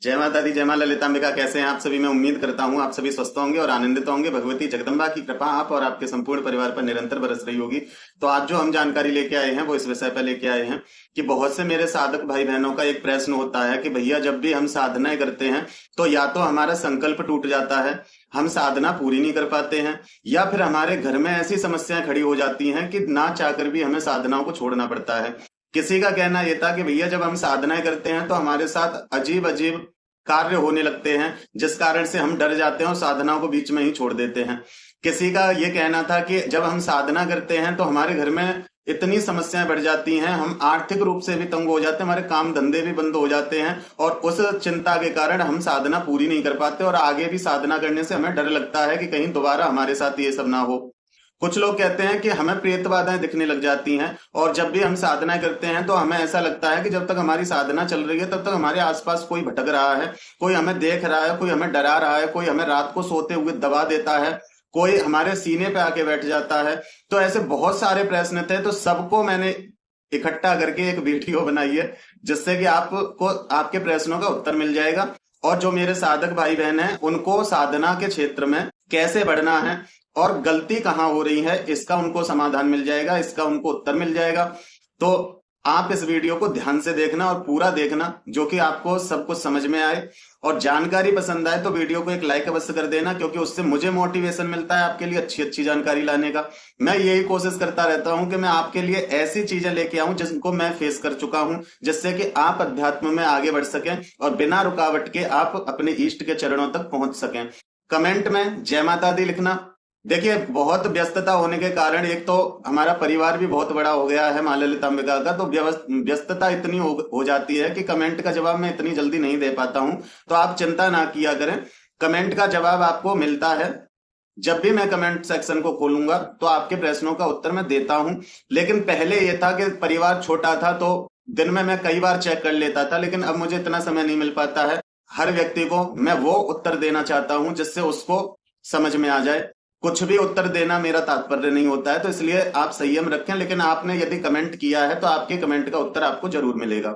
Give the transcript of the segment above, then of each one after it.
जय माता दी, जय मां ललितांबिका। कैसे हैं आप सभी? मैं उम्मीद करता हूं आप सभी स्वस्थ होंगे और आनंदित होंगे। भगवती जगदम्बा की कृपा आप और आपके संपूर्ण परिवार पर निरंतर बरस रही होगी। तो आज जो हम जानकारी लेके आए हैं वो इस विषय पर लेके आए हैं कि बहुत से मेरे साधक भाई बहनों का एक प्रश्न होता है कि भैया जब भी हम साधनाएं करते हैं तो या तो हमारा संकल्प टूट जाता है, हम साधना पूरी नहीं कर पाते हैं, या फिर हमारे घर में ऐसी समस्याएं खड़ी हो जाती हैं कि ना चाहकर भी हमें साधनाओं को छोड़ना पड़ता है। किसी का कहना यह था कि भैया जब हम साधनाएं करते हैं तो हमारे साथ अजीब अजीब कार्य होने लगते हैं, जिस कारण से हम डर जाते हैं और साधनाओं को बीच में ही छोड़ देते हैं। किसी का यह कहना था कि जब हम साधना करते हैं तो हमारे घर में इतनी समस्याएं बढ़ जाती हैं, हम आर्थिक रूप से भी तंग हो जाते हैं, हमारे काम धंधे भी बंद हो जाते हैं और उस चिंता के कारण हम साधना पूरी नहीं कर पाते और आगे भी साधना करने से हमें डर लगता है कि कहीं दोबारा हमारे साथ ये सब ना हो। कुछ लोग कहते हैं कि हमें प्रेत बाधाएं दिखने लग जाती हैं और जब भी हम साधना करते हैं तो हमें ऐसा लगता है कि जब तक हमारी साधना चल रही है तब तक हमारे आसपास कोई भटक रहा है, कोई हमें देख रहा है, कोई हमें डरा रहा है, कोई हमें रात को सोते हुए दबा देता है, कोई हमारे सीने पे आके बैठ जाता है। तो ऐसे बहुत सारे प्रश्न थे, तो सबको मैंने इकट्ठा करके एक वीडियो बनाई है जिससे कि आपको आपके प्रश्नों का उत्तर मिल जाएगा और जो मेरे साधक भाई बहन हैं उनको साधना के क्षेत्र में कैसे बढ़ना है और गलती कहाँ हो रही है इसका उनको समाधान मिल जाएगा, इसका उनको उत्तर मिल जाएगा। तो आप इस वीडियो को ध्यान से देखना और पूरा देखना, जो कि आपको सब कुछ समझ में आए। और जानकारी पसंद आए तो वीडियो को एक लाइक अवश्य कर देना, क्योंकि उससे मुझे मोटिवेशन मिलता है आपके लिए अच्छी अच्छी जानकारी लाने का। मैं यही कोशिश करता रहता हूं कि मैं आपके लिए ऐसी चीजें लेके आऊं जिनको मैं फेस कर चुका हूं, जिससे कि आप अध्यात्म में आगे बढ़ सकें और बिना रुकावट के आप अपने इष्ट के चरणों तक पहुंच सकें। कमेंट में जय माता दी लिखना। देखिए, बहुत व्यस्तता होने के कारण एक तो हमारा परिवार भी बहुत बड़ा हो गया है मां ललितांबिका का, तो व्यस्तता इतनी हो जाती है कि कमेंट का जवाब मैं इतनी जल्दी नहीं दे पाता हूं। तो आप चिंता ना किया करें, कमेंट का जवाब आपको मिलता है। जब भी मैं कमेंट सेक्शन को खोलूंगा तो आपके प्रश्नों का उत्तर मैं देता हूं। लेकिन पहले यह था कि परिवार छोटा था तो दिन में मैं कई बार चेक कर लेता था, लेकिन अब मुझे इतना समय नहीं मिल पाता है। हर व्यक्ति को मैं वो उत्तर देना चाहता हूं जिससे उसको समझ में आ जाए। कुछ भी उत्तर देना मेरा तात्पर्य नहीं होता है, तो इसलिए आप संयम रखें। लेकिन आपने यदि कमेंट किया है तो आपके कमेंट का उत्तर आपको जरूर मिलेगा।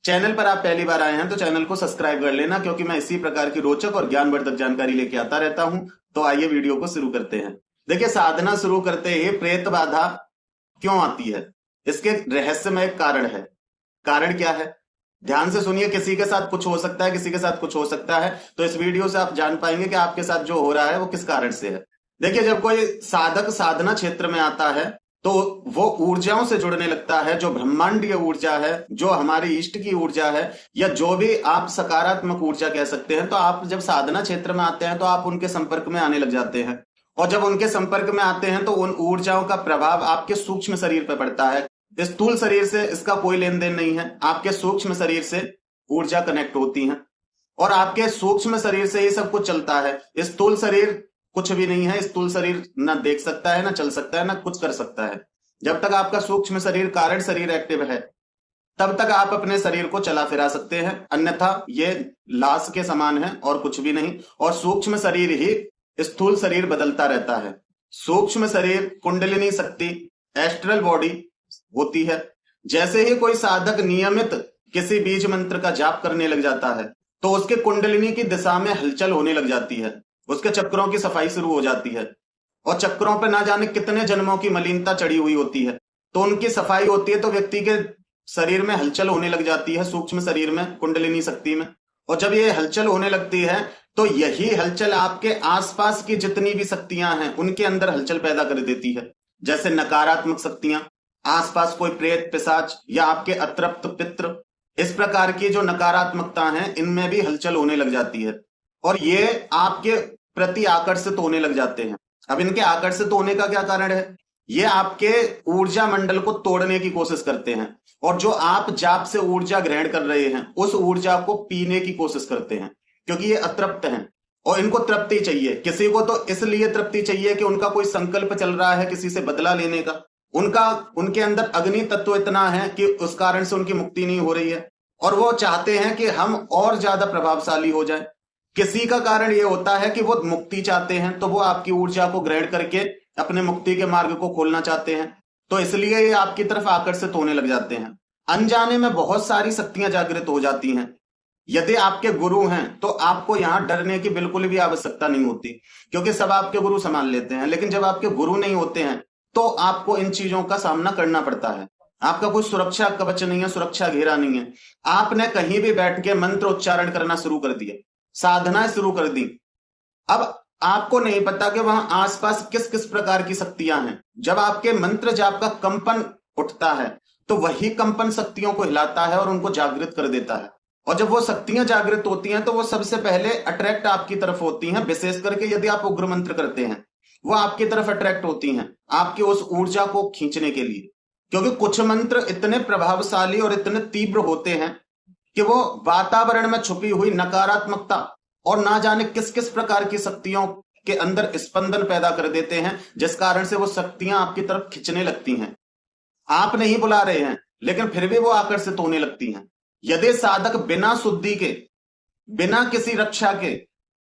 चैनल पर आप पहली बार आए हैं तो चैनल को सब्सक्राइब कर लेना, क्योंकि मैं इसी प्रकार की रोचक और ज्ञानवर्धक जानकारी लेके आता रहता हूं। तो आइए वीडियो को शुरू करते हैं। देखिए, साधना शुरू करते ही प्रेत बाधा क्यों आती है, इसके रहस्यमय कारण है। कारण क्या है, ध्यान से सुनिए। किसी के साथ कुछ हो सकता है, किसी के साथ कुछ हो सकता है, तो इस वीडियो से आप जान पाएंगे कि आपके साथ जो हो रहा है वो किस कारण से है। देखिए, जब कोई साधक साधना क्षेत्र में आता है तो वो ऊर्जाओं से जुड़ने लगता है, जो ब्रह्मांडीय ऊर्जा है, जो हमारी इष्ट की ऊर्जा है, या जो भी आप सकारात्मक ऊर्जा कह सकते हैं। तो आप जब साधना क्षेत्र में आते हैं तो आप उनके संपर्क में आने लग जाते हैं, और जब उनके संपर्क में आते हैं तो उन ऊर्जाओं का प्रभाव आपके सूक्ष्म शरीर पर पड़ता है। स्थूल शरीर से इसका कोई लेन देन नहीं है, आपके सूक्ष्म शरीर से ऊर्जा कनेक्ट होती है और आपके सूक्ष्म शरीर से ही सब कुछ चलता है। स्थूल शरीर कुछ भी नहीं है, स्थूल शरीर ना देख सकता है, ना चल सकता है, ना कुछ कर सकता है। जब तक आपका सूक्ष्म शरीर, कारण शरीर एक्टिव है, तब तक आप अपने शरीर को चला फिरा सकते हैं, अन्यथा ये लाश के समान है और कुछ भी नहीं। और सूक्ष्म शरीर ही स्थूल शरीर बदलता रहता है। सूक्ष्म शरीर कुंडलिनी शक्ति, एस्ट्रल बॉडी होती है। जैसे ही कोई साधक नियमित किसी बीज मंत्र का जाप करने लग जाता है तो उसके कुंडलिनी की दिशा में हलचल होने लग जाती है, उसके चक्रों की सफाई शुरू हो जाती है। और चक्रों पे ना जाने कितने जन्मों की मलिनता चढ़ी हुई होती है, तो उनकी सफाई होती है, तो व्यक्ति के शरीर में हलचल होने लग जाती है, सूक्ष्म शरीर में, कुंडलिनी शक्ति में। और जब ये हलचल होने लगती है तो यही हलचल आपके आसपास की जितनी भी शक्तियां हैं उनके अंदर हलचल पैदा कर देती है। जैसे नकारात्मक शक्तियां, आसपास कोई प्रेत पिशाच या आपके अतृप्त पितृ, इस प्रकार की जो नकारात्मकता है इनमें भी हलचल होने लग जाती है और ये आपके प्रति आकर्षित होने लग जाते हैं। अब इनके आकर्षित होने का क्या कारण है, ये आपके ऊर्जा मंडल को तोड़ने की कोशिश करते हैं और जो आप जाप से ऊर्जा ग्रहण कर रहे हैं उस ऊर्जा को पीने की कोशिश करते हैं, क्योंकि ये अतृप्त हैं और इनको तृप्ति चाहिए। किसी को तो इसलिए तृप्ति चाहिए कि उनका कोई संकल्प चल रहा है किसी से बदला लेने का, उनके अंदर अग्नि तत्व इतना है कि उस कारण से उनकी मुक्ति नहीं हो रही है और वो चाहते हैं कि हम और ज्यादा प्रभावशाली हो जाएं। किसी का कारण ये होता है कि वो मुक्ति चाहते हैं, तो वो आपकी ऊर्जा को ग्रहण करके अपने मुक्ति के मार्ग को खोलना चाहते हैं, तो इसलिए ये आपकी तरफ आकर्षित होने लग जाते हैं। अनजाने में बहुत सारी शक्तियां जागृत हो जाती हैं यदि आपके गुरु हैं तो आपको यहां डरने की बिल्कुल भी आवश्यकता नहीं होती, क्योंकि सब आपके गुरु संभाल लेते हैं। लेकिन जब आपके गुरु नहीं होते हैं तो आपको इन चीजों का सामना करना पड़ता है। आपका कोई सुरक्षा कवच नहीं है, सुरक्षा घेरा नहीं है। आपने कहीं भी बैठ के मंत्र उच्चारण करना शुरू कर दिया, साधना शुरू कर दी। अब आपको नहीं पता कि वहां आसपास किस किस प्रकार की शक्तियां हैं। जब आपके मंत्र जाप का कंपन उठता है तो वही कंपन शक्तियों को हिलाता है और उनको जागृत कर देता है। और जब वो शक्तियां जागृत होती हैं तो वो सबसे पहले अट्रैक्ट आपकी तरफ होती हैं। विशेष करके यदि आप उग्र मंत्र करते हैं, वो आपकी तरफ अट्रैक्ट होती हैं, आपकी उस ऊर्जा को खींचने के लिए। क्योंकि कुछ मंत्र इतने प्रभावशाली और इतने तीव्र होते हैं कि वो वातावरण में छुपी हुई नकारात्मकता और ना जाने किस किस प्रकार की शक्तियों के अंदर स्पंदन पैदा कर देते हैं, जिस कारण से वो शक्तियां आपकी तरफ खिंचने लगती हैं। आप नहीं बुला रहे हैं लेकिन फिर भी वो आकर्षित होने लगती हैं। यदि साधक बिना शुद्धि के, बिना किसी रक्षा के,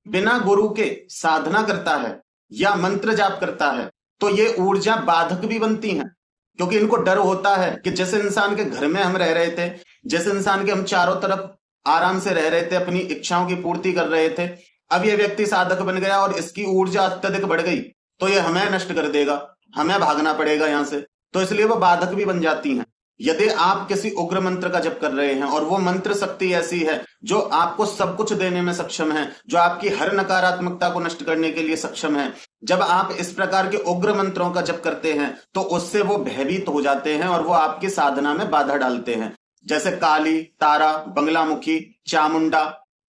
बिना गुरु के साधना करता है या मंत्र जाप करता है तो ये ऊर्जा बाधक भी बनती हैं। क्योंकि इनको डर होता है कि जिस इंसान के घर में हम रह रहे थे, जिस इंसान के हम चारों तरफ आराम से रह रहे थे, अपनी इच्छाओं की पूर्ति कर रहे थे, अब ये व्यक्ति साधक बन गया और इसकी ऊर्जा अत्यधिक बढ़ गई तो ये हमें नष्ट कर देगा, हमें भागना पड़ेगा यहां से। तो इसलिए वो बाधक भी बन जाती हैं। यदि आप किसी उग्र मंत्र का जप कर रहे हैं और वो मंत्र शक्ति ऐसी है जो आपको सब कुछ देने में सक्षम है, जो आपकी हर नकारात्मकता को नष्ट करने के लिए सक्षम है, जब आप इस प्रकार के उग्र मंत्रों का जप करते हैं तो उससे वो भयभीत हो जाते हैं और वो आपकी साधना में बाधा डालते हैं। जैसे काली, तारा, बंगलामुखी, चामुंडा,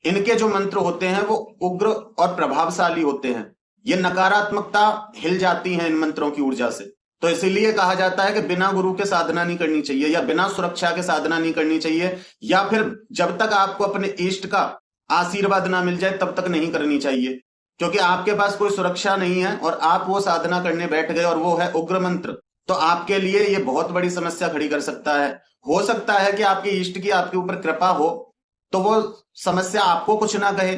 इनके जो मंत्र होते हैं वो उग्र और प्रभावशाली होते हैं। ये नकारात्मकता हिल जाती है इन मंत्रों की ऊर्जा से। तो इसीलिए कहा जाता है कि बिना गुरु के साधना नहीं करनी चाहिए या बिना सुरक्षा के साधना नहीं करनी चाहिए, या फिर जब तक आपको अपने इष्ट का आशीर्वाद ना मिल जाए तब तक नहीं करनी चाहिए। क्योंकि आपके पास कोई सुरक्षा नहीं है और आप वो साधना करने बैठ गए और वो है उग्र मंत्र, तो आपके लिए ये बहुत बड़ी समस्या खड़ी कर सकता है। हो सकता है कि आपके इष्ट की आपके ऊपर कृपा हो तो वो समस्या आपको कुछ ना कहे,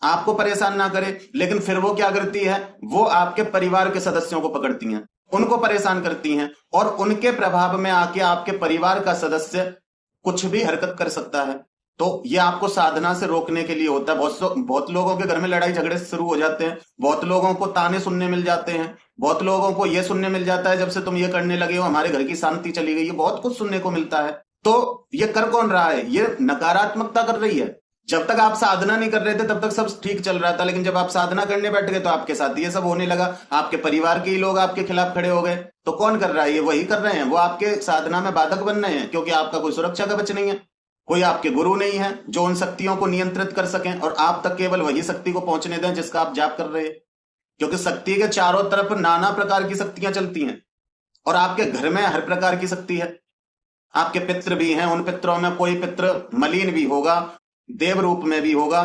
आपको परेशान ना करे, लेकिन फिर वो क्या करती है, वो आपके परिवार के सदस्यों को पकड़ती हैं, उनको परेशान करती हैं और उनके प्रभाव में आके आपके परिवार का सदस्य कुछ भी हरकत कर सकता है। तो ये आपको साधना से रोकने के लिए होता है। बहुत लोगों के घर में लड़ाई झगड़े शुरू हो जाते हैं, बहुत लोगों को ताने सुनने मिल जाते हैं, बहुत लोगों को ये सुनने मिल जाता है जब से तुम ये करने लगे हो हमारे घर की शांति चली गई है, बहुत कुछ सुनने को मिलता है। तो ये कर कौन रहा है, ये नकारात्मकता कर रही है। जब तक आप साधना नहीं कर रहे थे तब तक सब ठीक चल रहा था, लेकिन जब आप साधना करने बैठ गए तो आपके साथ ये सब होने लगा, आपके परिवार के ही लोग आपके खिलाफ खड़े हो गए। तो कौन कर रहा है, ये वही कर रहे हैं, वो आपके साधना में बाधक बन रहे हैं। क्योंकि आपका कोई सुरक्षा कवच नहीं है, कोई आपके गुरु नहीं है जो उन शक्तियों को नियंत्रित कर सकें और आप तक केवल वही शक्ति को पहुंचने दें जिसका आप जाप कर रहे हैं। क्योंकि शक्ति के चारों तरफ नाना प्रकार की शक्तियां चलती हैं और आपके घर में हर प्रकार की शक्ति है। आपके पितृ भी हैं, उन पितरों में कोई पितृ मलिन भी होगा, देव रूप में भी होगा।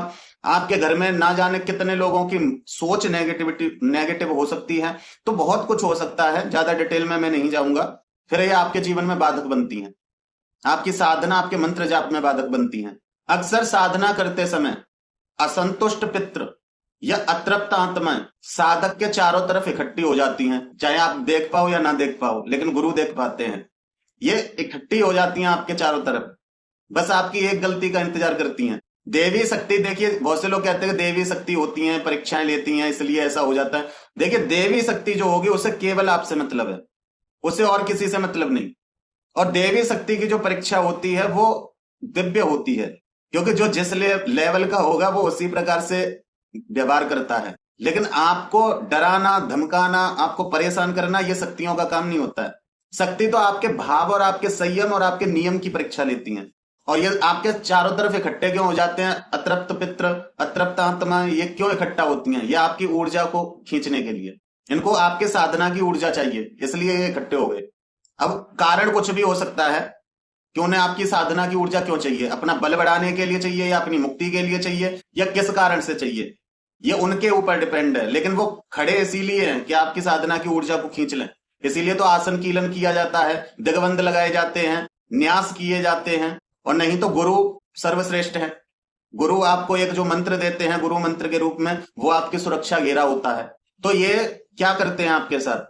आपके घर में ना जाने कितने लोगों की सोच नेगेटिव हो सकती है। तो बहुत कुछ हो सकता है, ज्यादा डिटेल में मैं नहीं जाऊंगा। फिर ये आपके जीवन में बाधक बनती हैं, आपकी साधना, आपके मंत्र जाप में बाधक बनती हैं। अक्सर साधना करते समय असंतुष्ट पितृ या अतृप्त आत्माएं साधक के चारों तरफ इकट्ठी हो जाती हैं, चाहे आप देख पाओ या ना देख पाओ, लेकिन गुरु देख पाते हैं। ये इकट्ठी हो जाती हैं आपके चारों तरफ, बस आपकी एक गलती का इंतजार करती हैं। देवी शक्ति, देखिए बहुत से लोग कहते हैं कि देवी शक्ति होती हैं, परीक्षाएं लेती हैं, इसलिए ऐसा हो जाता है। देखिए देवी शक्ति जो होगी उसे केवल आपसे मतलब है, उसे और किसी से मतलब नहीं। और देवी शक्ति की जो परीक्षा होती है वो दिव्य होती है, क्योंकि जो जिस लेवल का होगा वो उसी प्रकार से व्यवहार करता है। लेकिन आपको डराना, धमकाना, आपको परेशान करना, ये शक्तियों का काम नहीं होता है। शक्ति तो आपके भाव और आपके संयम और आपके नियम की परीक्षा लेती हैं। और ये आपके चारों तरफ इकट्ठे क्यों हो जाते हैं, अतृप्त पितृ, अतृप्त आत्मा, ये क्यों इकट्ठा होती हैं? ये आपकी ऊर्जा को खींचने के लिए, इनको आपके साधना की ऊर्जा चाहिए, इसलिए ये इकट्ठे हो गए। अब कारण कुछ भी हो सकता है कि उन्हें आपकी साधना की ऊर्जा क्यों चाहिए, अपना बल बढ़ाने के लिए चाहिए या अपनी मुक्ति के लिए चाहिए या किस कारण से चाहिए, ये उनके ऊपर डिपेंड है। लेकिन वो खड़े इसीलिए हैं कि आपकी साधना की ऊर्जा को खींच लें। इसीलिए तो आसन कीलन किया जाता है, दिग्बंध लगाए जाते हैं, न्यास किए जाते हैं। और नहीं तो गुरु सर्वश्रेष्ठ है। गुरु आपको एक जो मंत्र देते हैं गुरु मंत्र के रूप में, वो आपकी सुरक्षा घेरा होता है। तो ये क्या करते हैं आपके साथ,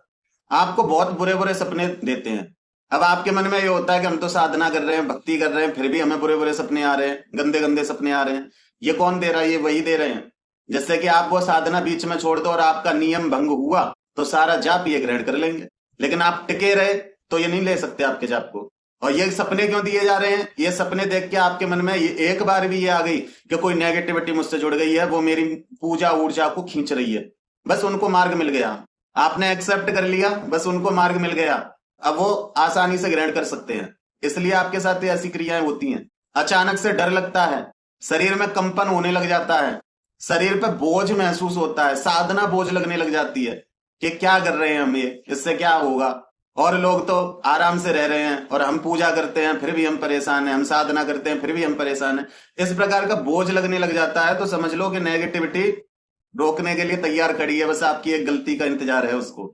आपको बहुत बुरे बुरे सपने देते हैं, अब आपके मन में ये होता है कि हम तो साधना कर रहे हैं, भक्ति कर रहे हैं, फिर भी हमें बुरे बुरे सपने आ रहे हैं, गंदे गंदे सपने आ रहे हैं। ये कौन दे रहा है? ये वही दे रहे हैं। जैसे कि आप वो साधना बीच में छोड़ दो और आपका नियम भंग हुआ तो सारा जाप ये ग्रहण कर लेंगे, लेकिन आप टिके रहे तो ये नहीं ले सकते आपके जाप को। और ये सपने क्यों दिए जा रहे हैं? ये सपने देख के आपके मन में ये एक बार भी ये आ गई कि कोई नेगेटिविटी मुझसे जुड़ गई है, वो मेरी पूजा ऊर्जा को खींच रही है, बस उनको मार्ग मिल गया, आपने एक्सेप्ट कर लिया, बस उनको मार्ग मिल गया, अब वो आसानी से ग्रहण कर सकते हैं। इसलिए आपके साथ ये ऐसी क्रियाएं होती हैं। अचानक से डर लगता है, शरीर में कंपन होने लग जाता है, शरीर पे बोझ महसूस होता है, साधना बोझ लगने लग जाती है कि क्या कर रहे हैं हम, ये इससे क्या होगा। और लोग तो आराम से रह रहे हैं और हम पूजा करते हैं फिर भी हम परेशान हैं, हम साधना करते हैं फिर भी हम परेशान हैं। इस प्रकार का बोझ लगने लग जाता है तो समझ लो कि नेगेटिविटी रोकने के लिए तैयार खड़ी है, बस आपकी एक गलती का इंतजार है उसको।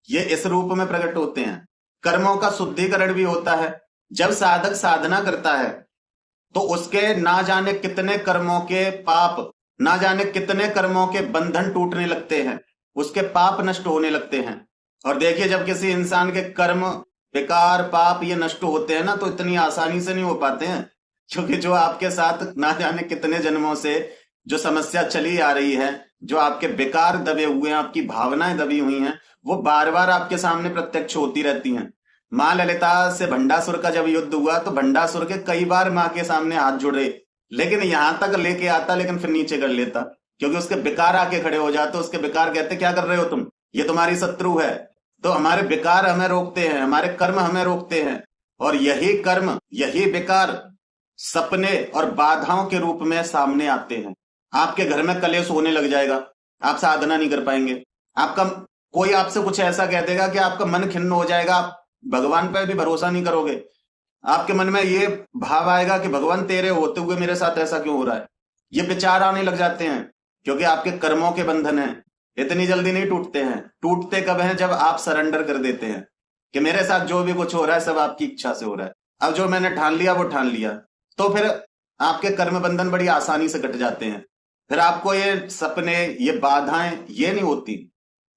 ये इस रूप में प्रकट होते हैं। कर्मों का शुद्धिकरण भी होता है। जब साधक साधना करता है तो उसके ना जाने कितने कर्मों के पाप, ना जाने कितने कर्मों के बंधन टूटने लगते हैं, उसके पाप नष्ट होने लगते हैं। और देखिए, जब किसी इंसान के कर्म बेकार पाप ये नष्ट होते हैं ना, तो इतनी आसानी से नहीं हो पाते हैं, क्योंकि जो आपके साथ ना जाने कितने जन्मों से जो समस्या चली आ रही है, जो आपके बेकार दबे हुए हैं, आपकी भावनाएं दबी हुई हैं, वो बार बार आपके सामने प्रत्यक्ष होती रहती हैं। माँ ललिता से भंडासुर का जब युद्ध हुआ तो भंडासुर के कई बार माँ के सामने हाथ जुड़े, लेकिन यहां तक लेके आता, लेकिन फिर नीचे कर लेता, क्योंकि उसके बेकार आके खड़े हो जाते। उसके बेकार कहते क्या कर रहे हो तुम, ये तुम्हारी शत्रु है। तो हमारे बेकार हमें रोकते हैं, हमारे कर्म हमें रोकते हैं, और यही कर्म यही बेकार सपने और बाधाओं के रूप में सामने आते हैं। आपके घर में कलेश होने लग जाएगा, आप साधना नहीं कर पाएंगे। आपका कोई आपसे कुछ ऐसा कह देगा कि आपका मन खिन्न हो जाएगा, आप भगवान पर भी भरोसा नहीं करोगे। आपके मन में ये भाव आएगा कि भगवान तेरे होते हुए मेरे साथ ऐसा क्यों हो रहा है। ये विचार आने लग जाते हैं, क्योंकि आपके कर्मों के बंधन हैं, इतनी जल्दी नहीं टूटते हैं। टूटते कब हैं? जब आप सरेंडर कर देते हैं कि मेरे साथ जो भी कुछ हो रहा है सब आपकी इच्छा से हो रहा है, अब जो मैंने ठान लिया वो ठान लिया। तो फिर आपके कर्म बंधन बड़ी आसानी से कट जाते हैं। फिर आपको ये सपने, ये बाधाएं ये नहीं होती।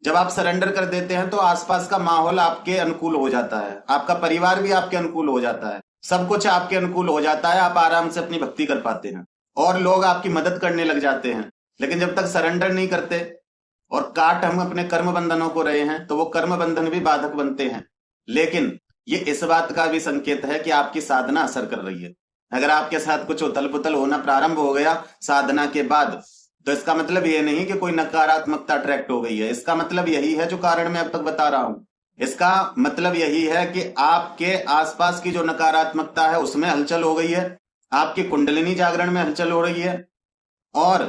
जब आप सरेंडर कर देते हैं तो आसपास का माहौल आपके अनुकूल हो जाता है, आपका परिवार भी आपके अनुकूल हो जाता है, सब कुछ आपके अनुकूल हो जाता है, आप आराम से अपनी भक्ति कर पाते हैं और लोग आपकी मदद करने लग जाते हैं। लेकिन जब तक सरेंडर नहीं करते और काट हम अपने कर्म बंधनों को रहे हैं तो वो कर्म बंधन भी बाधक बनते हैं। लेकिन ये इस बात का भी संकेत है कि आपकी साधना असर कर रही है। अगर आपके साथ कुछ उथल पुथल होना प्रारंभ हो गया साधना के बाद, तो इसका मतलब ये नहीं कि कोई नकारात्मकता अट्रैक्ट हो गई है। इसका मतलब यही है जो कारण मैं अब तक बता रहा हूं। इसका मतलब यही है कि आपके आसपास की जो नकारात्मकता है उसमें हलचल हो गई है, आपकी कुंडलिनी जागरण में हलचल हो रही है और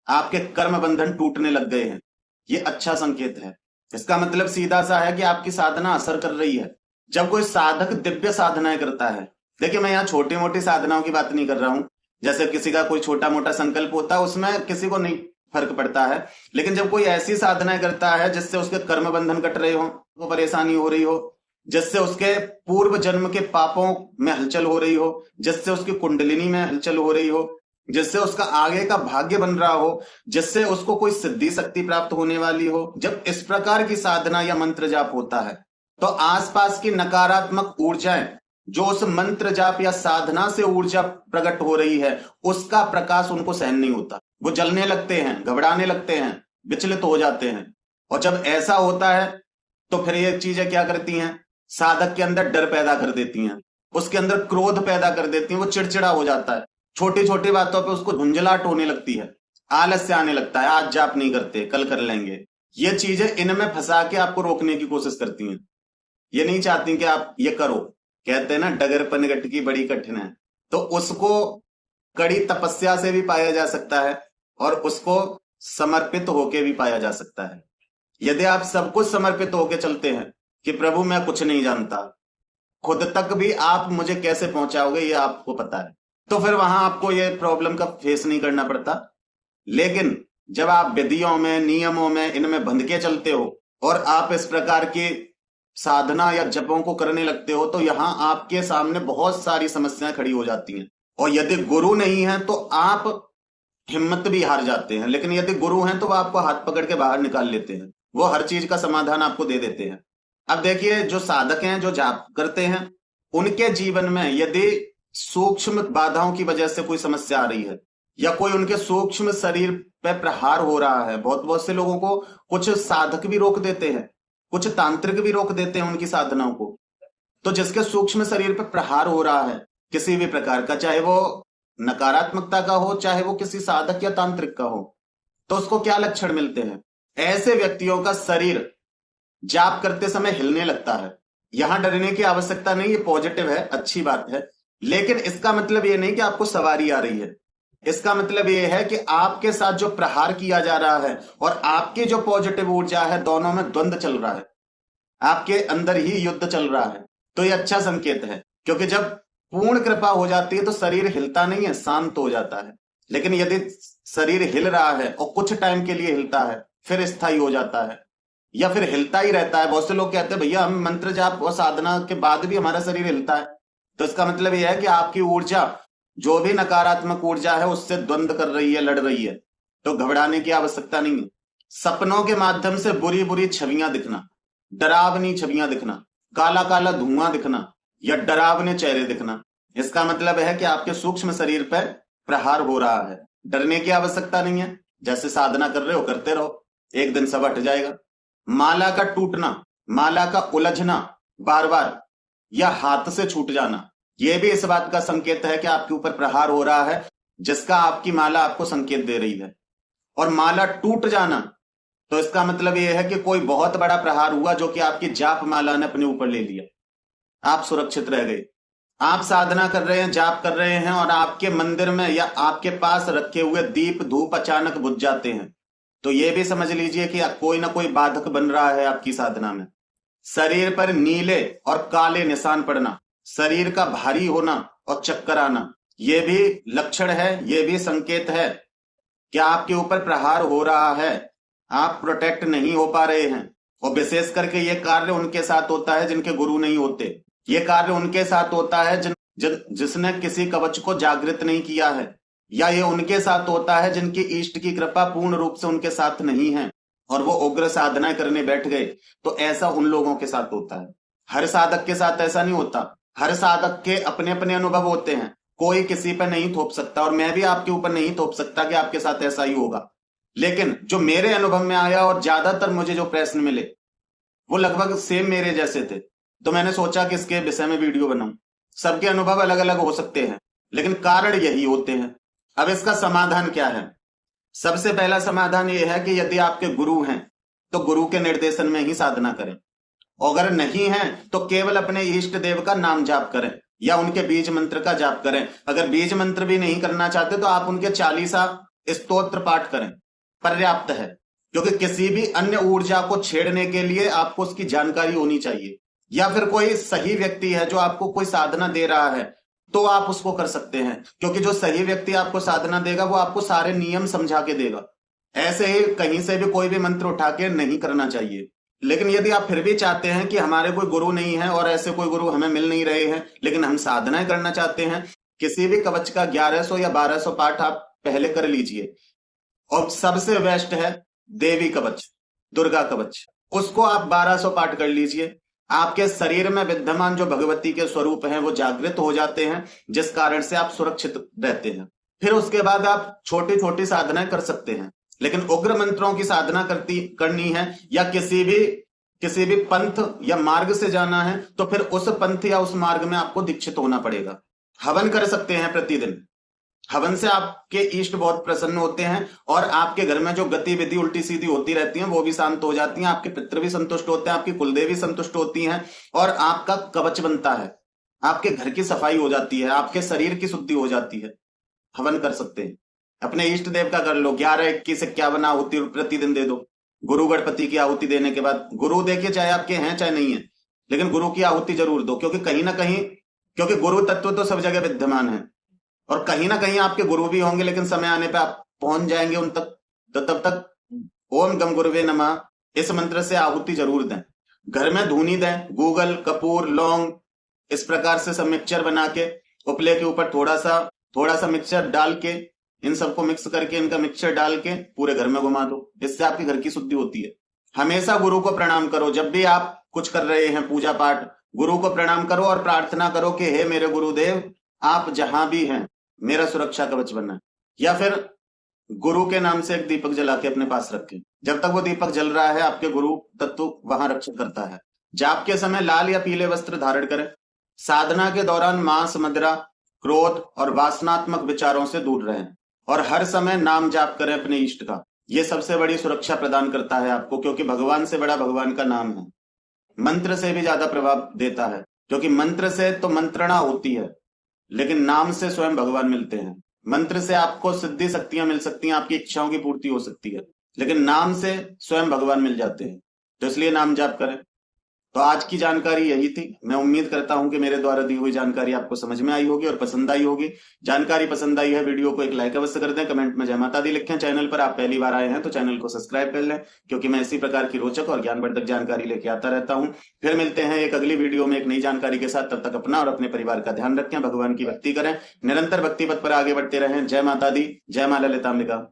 आपके कर्म बंधन टूटने लग गए हैं। ये अच्छा संकेत है। इसका मतलब सीधा सा है कि आपकी साधना असर कर रही है। जब कोई साधक दिव्य साधनाएं करता है, देखिए मैं यहाँ छोटी मोटी साधनाओं की बात नहीं कर रहा हूं, जैसे किसी का कोई छोटा मोटा संकल्प होता है उसमें किसी को नहीं फर्क पड़ता है, लेकिन जब कोई ऐसी साधनाएं करता है जिससे उसके कर्म बंधन कट रहे हो, वो परेशानी हो रही हो, जिससे उसके पूर्व जन्म के पापों में हलचल हो रही हो, जिससे उसकी कुंडलिनी में हलचल हो रही हो, जिससे उसका आगे का भाग्य बन रहा हो, जिससे उसको कोई सिद्धि शक्ति प्राप्त होने वाली हो, जब इस प्रकार की साधना या मंत्र जाप होता है तो आसपास की नकारात्मक ऊर्जाएं जो उस मंत्र जाप या साधना से ऊर्जा प्रकट हो रही है उसका प्रकाश उनको सहन नहीं होता, वो जलने लगते हैं, घबराने लगते हैं, विचलित हो जाते हैं। और जब ऐसा होता है तो फिर ये चीजें क्या करती हैं, साधक के अंदर डर पैदा कर देती हैं, उसके अंदर क्रोध पैदा कर देती हैं, वो चिड़चिड़ा हो जाता है, छोटी छोटी बातों पे उसको झुंझलाहट होने लगती है, आलस्य आने लगता है, आज जाप नहीं करते कल कर लेंगे। ये चीजें इनमें फंसा के आपको रोकने की कोशिश करती हैं। ये नहीं चाहती कि आप ये करो। कहते हैं ना डगर पनघट की बड़ी कठिन है, तो उसको कड़ी तपस्या से भी पाया जा सकता है और उसको समर्पित होके भी पाया जा सकता है। यदि आप सब कुछ समर्पित होके चलते हैं कि प्रभु मैं कुछ नहीं जानता, खुद तक भी आप मुझे कैसे पहुंचाओगे ये आपको पता है, तो फिर वहां आपको ये प्रॉब्लम का फेस नहीं करना पड़ता। लेकिन जब आप विधियों में, नियमों में, इनमें बंध के चलते हो और आप इस प्रकार की साधना या जपों को करने लगते हो तो यहां आपके सामने बहुत सारी समस्याएं खड़ी हो जाती हैं। और यदि गुरु नहीं है तो आप हिम्मत भी हार जाते हैं, लेकिन यदि गुरु हैं तो वो आपको हाथ पकड़ के बाहर निकाल लेते हैं, वो हर चीज का समाधान आपको दे देते हैं। अब देखिए, जो साधक हैं, जो जाप करते हैं, उनके जीवन में यदि सूक्ष्म बाधाओं की वजह से कोई समस्या आ रही है या कोई उनके सूक्ष्म शरीर पे प्रहार हो रहा है, बहुत बहुत से लोगों को कुछ साधक भी रोक देते हैं, कुछ तांत्रिक भी रोक देते हैं उनकी साधनाओं को। तो जिसके सूक्ष्म शरीर पे प्रहार हो रहा है किसी भी प्रकार का, चाहे वो नकारात्मकता का हो, चाहे वो किसी साधक या तांत्रिक का हो, तो उसको क्या लक्षण मिलते हैं? ऐसे व्यक्तियों का शरीर जाप करते समय हिलने लगता है। यहां डरने की आवश्यकता नहीं, ये पॉजिटिव है, अच्छी बात है। लेकिन इसका मतलब ये नहीं कि आपको सवारी आ रही है। इसका मतलब ये है कि आपके साथ जो प्रहार किया जा रहा है और आपकी जो पॉजिटिव ऊर्जा है, दोनों में द्वंद्व चल रहा है, आपके अंदर ही युद्ध चल रहा है। तो ये अच्छा संकेत है, क्योंकि जब पूर्ण कृपा हो जाती है तो शरीर हिलता नहीं है, शांत हो जाता है। लेकिन यदि शरीर हिल रहा है और कुछ टाइम के लिए हिलता है, फिर स्थायी हो जाता है, या फिर हिलता ही रहता है। बहुत से लोग कहते हैं भैया हम मंत्र जाप और साधना के बाद भी हमारा शरीर हिलता है, तो इसका मतलब यह है कि आपकी ऊर्जा, जो भी नकारात्मक ऊर्जा है, उससे द्वंद्व कर रही है, लड़ रही है। तो घबराने की आवश्यकता नहीं है। सपनों के माध्यम से बुरी बुरी छवियां दिखना, डरावनी छवियां दिखना, काला काला धुआं दिखना या डरावने चेहरे दिखना, इसका मतलब है कि आपके सूक्ष्म शरीर पर प्रहार हो रहा है। डरने की आवश्यकता नहीं है। जैसे साधना कर रहे हो करते रहो, एक दिन सब हट जाएगा। माला का टूटना, माला का उलझना बार बार, या हाथ से छूट जाना, यह भी इस बात का संकेत है कि आपके ऊपर प्रहार हो रहा है, जिसका आपकी माला आपको संकेत दे रही है। और माला टूट जाना, तो इसका मतलब यह है कि कोई बहुत बड़ा प्रहार हुआ जो कि आपकी जाप माला ने अपने ऊपर ले लिया, आप सुरक्षित रह गए। आप साधना कर रहे हैं, जाप कर रहे हैं, और आपके मंदिर में या आपके पास रखे हुए दीप धूप अचानक बुझ जाते हैं, तो यह भी समझ लीजिए कि कोई ना कोई बाधक बन रहा है आपकी साधना में। शरीर पर नीले और काले निशान पड़ना, शरीर का भारी होना और चक्कर आना, यह भी लक्षण है, यह भी संकेत है कि आपके ऊपर प्रहार हो रहा है, आप प्रोटेक्ट नहीं हो पा रहे हैं। और विशेष करके यह कार्य उनके साथ होता है जिनके गुरु नहीं होते। यह कार्य उनके साथ होता है जिसने किसी कवच को जागृत नहीं किया है, या ये उनके साथ होता है जिनकी इष्ट की कृपा पूर्ण रूप से उनके साथ नहीं है और वो उग्र साधना करने बैठ गए। तो ऐसा उन लोगों के साथ होता है। हर साधक के साथ ऐसा नहीं होता। हर साधक के अपने अपने अनुभव होते हैं, कोई किसी पर नहीं थोप सकता, और मैं भी आपके ऊपर नहीं थोप सकता कि आपके साथ ऐसा ही होगा। लेकिन जो मेरे अनुभव में आया और ज्यादातर मुझे जो प्रश्न मिले वो लगभग सेम मेरे जैसे थे, तो मैंने सोचा कि इसके विषय में वीडियो बनाऊं। सबके अनुभव अलग अलग हो सकते हैं, लेकिन कारण यही होते हैं। अब इसका समाधान क्या है? सबसे पहला समाधान यह है कि यदि आपके गुरु हैं तो गुरु के निर्देशन में ही साधना करें, अगर नहीं है तो केवल अपने इष्ट देव का नाम जाप करें या उनके बीज मंत्र का जाप करें। अगर बीज मंत्र भी नहीं करना चाहते तो आप उनके 40 स्तोत्र पाठ करें, पर्याप्त है। क्योंकि किसी भी अन्य ऊर्जा को छेड़ने के लिए आपको उसकी जानकारी होनी चाहिए, या फिर कोई सही व्यक्ति है जो आपको कोई साधना दे रहा है तो आप उसको कर सकते हैं। क्योंकि जो सही व्यक्ति आपको साधना देगा वो आपको सारे नियम समझा के देगा। ऐसे ही कहीं से भी कोई भी मंत्र उठा के नहीं करना चाहिए। लेकिन यदि आप फिर भी चाहते हैं कि हमारे कोई गुरु नहीं है और ऐसे कोई गुरु हमें मिल नहीं रहे हैं, लेकिन हम साधनाएं करना चाहते हैं, किसी भी कवच का 1100 या 1200 पाठ आप पहले कर लीजिए। और सबसे बेस्ट है देवी कवच, दुर्गा कवच, उसको आप 1200 पाठ कर लीजिए। आपके शरीर में विद्यमान जो भगवती के स्वरूप हैं वो जागृत हो जाते हैं, जिस कारण से आप सुरक्षित रहते हैं। फिर उसके बाद आप छोटी छोटी साधनाएं कर सकते हैं। लेकिन उग्र मंत्रों की साधना करनी है या किसी भी पंथ या मार्ग से जाना है, तो फिर उस पंथ या उस मार्ग में आपको दीक्षित होना पड़ेगा। हवन कर सकते हैं प्रतिदिन। हवन से आपके इष्ट बहुत प्रसन्न होते हैं और आपके घर में जो गतिविधि उल्टी सीधी होती रहती हैं वो भी शांत हो जाती हैं। आपके पितृ भी संतुष्ट होते हैं, आपकी कुलदेवी संतुष्ट होती हैं, और आपका कवच बनता है। आपके घर की सफाई हो जाती है, आपके शरीर की शुद्धि हो जाती है। हवन कर सकते हैं, अपने इष्ट देव का कर लो। 11, 21, 51 आहुति प्रतिदिन दे दो। गुरु गणपति की आहुति देने के बाद, गुरु देखिए चाहे आपके हैं चाहे नहीं है, लेकिन गुरु की आहुति जरूर दो। क्योंकि कहीं ना कहीं, क्योंकि गुरु तत्व तो सब जगह विद्यमान है, और कहीं ना कहीं आपके गुरु भी होंगे, लेकिन समय आने पे आप पहुंच जाएंगे उन तक। तो तब तक ओम गम गुरुवे नमः इस मंत्र से आहुति जरूर दें। घर में धूनी दें, गूगल, कपूर, लौंग, इस प्रकार से सब मिक्सचर बना के उपले के ऊपर थोड़ा सा मिक्सचर डाल के, इन सबको मिक्स करके, इनका मिक्सचर डाल के पूरे घर में घुमा दो। इससे आपके घर की शुद्धि होती है। हमेशा गुरु को प्रणाम करो। जब भी आप कुछ कर रहे हैं पूजा पाठ, गुरु को प्रणाम करो और प्रार्थना करो कि हे मेरे गुरुदेव, आप जहां भी हैं मेरा सुरक्षा कवच बनना। या फिर गुरु के नाम से एक दीपक जला के अपने पास रखें, जब तक वो दीपक जल रहा है आपके गुरु तत्व वहां रक्षा करता है। जाप के समय लाल या पीले वस्त्र धारण करें। साधना के दौरान मांस, मदिरा, क्रोध और वासनात्मक विचारों से दूर रहें और हर समय नाम जाप करें अपने इष्ट का। ये सबसे बड़ी सुरक्षा प्रदान करता है आपको, क्योंकि भगवान से बड़ा भगवान का नाम है। मंत्र से भी ज्यादा प्रभाव देता है, क्योंकि मंत्र से तो मंत्रणा होती है, लेकिन नाम से स्वयं भगवान मिलते हैं। मंत्र से आपको सिद्धि शक्तियां मिल सकती हैं, आपकी इच्छाओं की पूर्ति हो सकती है, लेकिन नाम से स्वयं भगवान मिल जाते हैं। तो इसलिए नाम जाप करें। तो आज की जानकारी यही थी। मैं उम्मीद करता हूं कि मेरे द्वारा दी हुई जानकारी आपको समझ में आई होगी और पसंद आई होगी। जानकारी पसंद आई है, वीडियो को एक लाइक अवश्य कर दें, कमेंट में जय माता दी लिखें। चैनल पर आप पहली बार आए हैं तो चैनल को सब्सक्राइब कर लें, क्योंकि मैं इसी प्रकार की रोचक और ज्ञानवर्धक जानकारी लेके आता रहता हूं। फिर मिलते हैं एक अगली वीडियो में एक नई जानकारी के साथ। तब तक अपना और अपने परिवार का ध्यान रखें, भगवान की भक्ति करें, निरंतर भक्ति पथ पर आगे बढ़ते रहें। जय माता दी, जय मां ललितांबिका।